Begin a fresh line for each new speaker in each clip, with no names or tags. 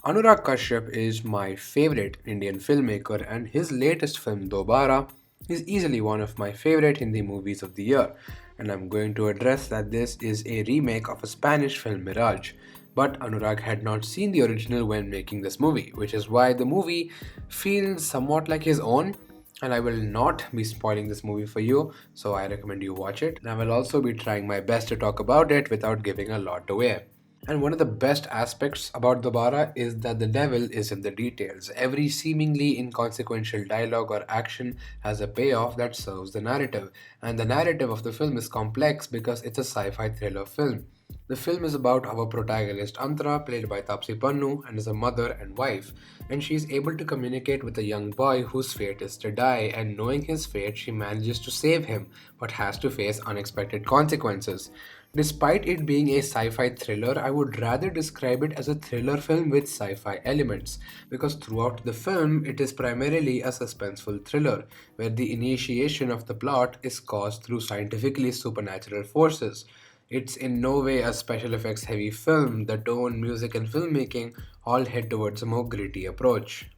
Anurag Kashyap is my favorite Indian filmmaker, and his latest film, Dobaaraa, is easily one of my favorite Hindi movies of the year. And I'm going to address that this is a remake of a Spanish film, Mirage. But Anurag had not seen the original when making this movie, which is why the movie feels somewhat like his own. And I will not be spoiling this movie for you, so I recommend you watch it. And I will also be trying my best to talk about it without giving a lot away. And one of the best aspects about Dobara is that the devil is in the details. Every seemingly inconsequential dialogue or action has a payoff that serves the narrative. And the narrative of the film is complex because it's a sci fi thriller film. The film is about our protagonist Antara, played by Tapsi Pannu, and is a mother and wife. And she is able to communicate with a young boy whose fate is to die, and knowing his fate, she manages to save him, but has to face unexpected consequences. Despite it being a sci fi thriller, I would rather describe it as a thriller film with sci fi elements because throughout the film it is primarily a suspenseful thriller where the initiation of the plot is caused through scientifically supernatural forces. It's in no way a special effects heavy film, the tone, music, and filmmaking all head towards a more gritty approach.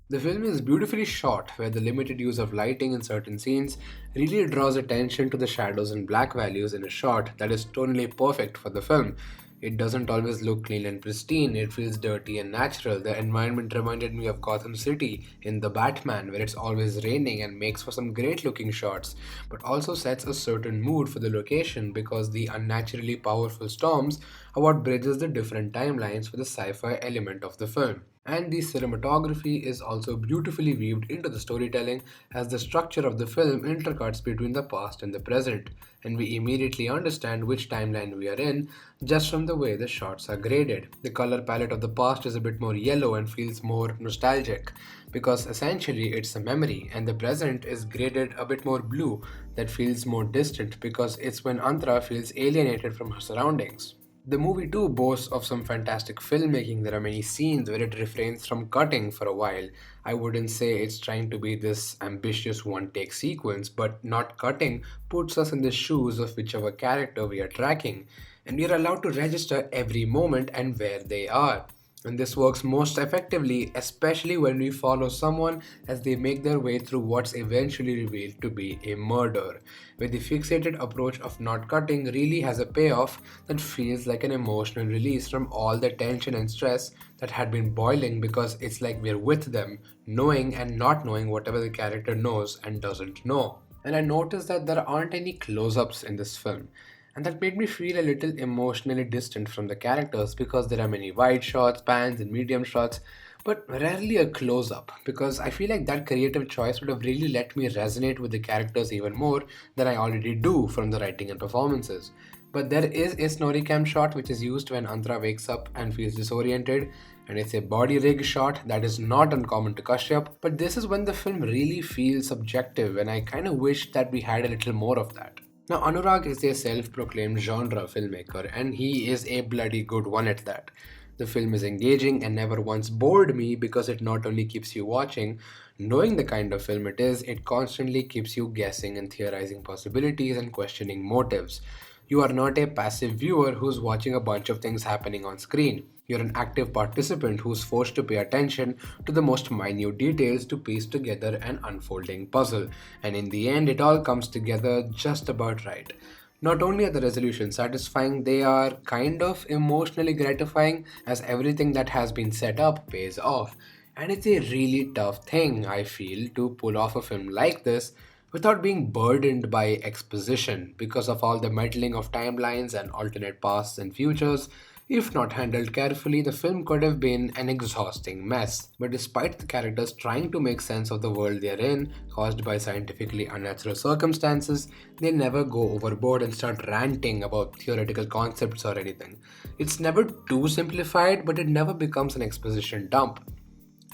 The film is beautifully shot, where the limited use of lighting in certain scenes really draws attention to the shadows and black values in a shot that is tonally perfect for the film. It doesn't always look clean and pristine, it feels dirty and natural. The environment reminded me of Gotham City in The Batman, where it's always raining and makes for some great looking shots, but also sets a certain mood for the location because the unnaturally powerful storms are what bridges the different timelines for the sci fi element of the film. And the cinematography is also beautifully weaved into the storytelling as the structure of the film intercuts between the past and the present, and we immediately understand which timeline we are in just from the way the shots are graded. The color palette of the past is a bit more yellow and feels more nostalgic because essentially it's a memory, and the present is graded a bit more blue that feels more distant because it's when Antara feels alienated from her surroundings. The movie too boasts of some fantastic filmmaking. There are many scenes where it refrains from cutting for a while. I wouldn't say it's trying to be this ambitious one take sequence, but not cutting puts us in the shoes of whichever character we are tracking, and we are allowed to register every moment and where they are. And this works most effectively, especially when we follow someone as they make their way through what's eventually revealed to be a murder, where the fixated approach of not cutting really has a payoff that feels like an emotional release from all the tension and stress that had been boiling because it's like we're with them, knowing and not knowing whatever the character knows and doesn't know. And I noticed that there aren't any close ups in this film. And that made me feel a little emotionally distant from the characters because there are many wide shots, pans, and medium shots, but rarely a close up because I feel like that creative choice would have really let me resonate with the characters even more than I already do from the writing and performances. But there is a snorri cam shot which is used when Antara wakes up and feels disoriented, and it's a body rig shot that is not uncommon to Kashyap. But this is when the film really feels subjective, and I kind of wish that we had a little more of that. Now, Anurag is a self proclaimed genre filmmaker, and he is a bloody good one at that. The film is engaging and never once bored me because it not only keeps you watching, knowing the kind of film it is, it constantly keeps you guessing and theorizing possibilities and questioning motives. You are not a passive viewer who's watching a bunch of things happening on screen. You're an active participant who's forced to pay attention to the most minute details to piece together an unfolding puzzle. And in the end, it all comes together just about right. Not only are the resolutions satisfying, they are kind of emotionally gratifying as everything that has been set up pays off. And it's a really tough thing, I feel, to pull off a film like this without being burdened by exposition because of all the meddling of timelines and alternate pasts and futures. If not handled carefully, the film could have been an exhausting mess. But despite the characters trying to make sense of the world they're in, caused by scientifically unnatural circumstances, they never go overboard and start ranting about theoretical concepts or anything. It's never too simplified, but it never becomes an exposition dump.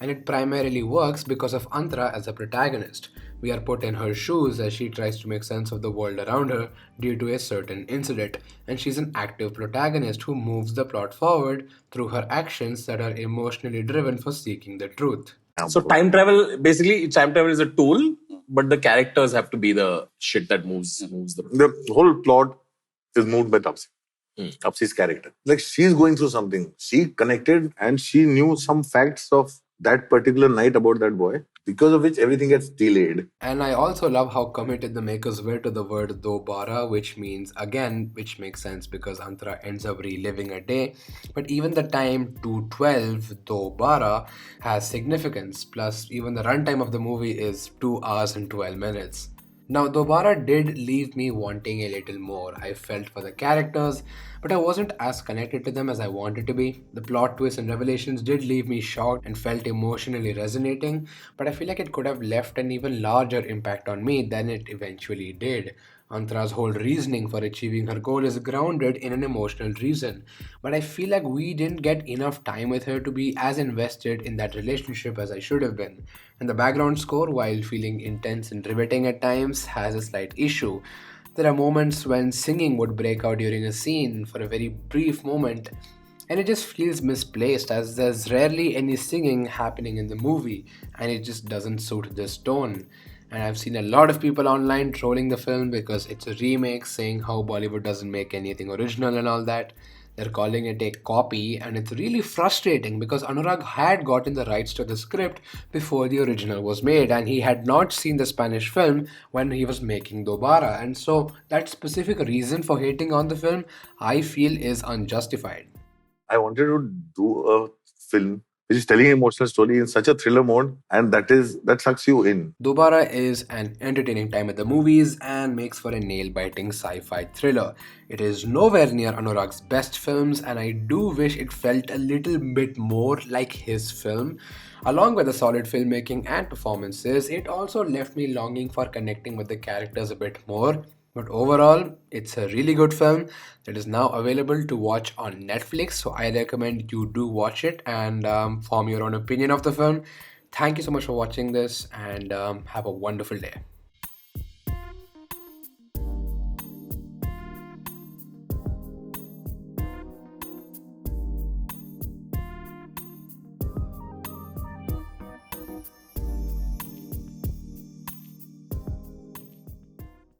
And it primarily works because of Antara as a protagonist. We are put in her shoes as she tries to make sense of the world around her due to a certain incident, and she's an active protagonist who moves the plot forward through her actions that are emotionally driven for seeking the truth.
So time travel, basically, time travel is a tool, but the characters have to be the shit that moves the.
The whole plot is moved by Tapsi. Upsi's character. Like she's going through something. She connected and she knew some facts of that particular night about that boy, because of which everything gets delayed.
And I also love how committed the makers were to the word Dobaaraa, which means again, which makes sense because Antara ends up reliving a day. But even the time 212 Dobaaraa has significance. Plus, even the runtime of the movie is 2 hours and 12 minutes. Now, Dobara did leave me wanting a little more. I felt for the characters, but I wasn't as connected to them as I wanted to be. The plot twists and revelations did leave me shocked and felt emotionally resonating, but I feel like it could have left an even larger impact on me than it eventually did. Antra's whole reasoning for achieving her goal is grounded in an emotional reason, but I feel like we didn't get enough time with her to be as invested in that relationship as I should have been. And the background score, while feeling intense and riveting at times, has a slight issue. There are moments when singing would break out during a scene for a very brief moment, and it just feels misplaced as there's rarely any singing happening in the movie, and it just doesn't suit this tone. And I've seen a lot of people online trolling the film because it's a remake, saying how Bollywood doesn't make anything original and all that. They're calling it a copy, and it's really frustrating because Anurag had gotten the rights to the script before the original was made, and he had not seen the Spanish film when he was making Dobara. And so, that specific reason for hating on the film, I feel, is unjustified.
I wanted to do a film which is telling an emotional story in such a thriller mode, and that sucks you in.
Dobara is an entertaining time at the movies and makes for a nail biting sci fi thriller. It is nowhere near Anurag's best films, and I do wish it felt a little bit more like his film. Along with the solid filmmaking and performances, it also left me longing for connecting with the characters a bit more. But overall, it's a really good film that is now available to watch on Netflix. So I recommend you do watch it and form your own opinion of the film. Thank you so much for watching this and have a wonderful day.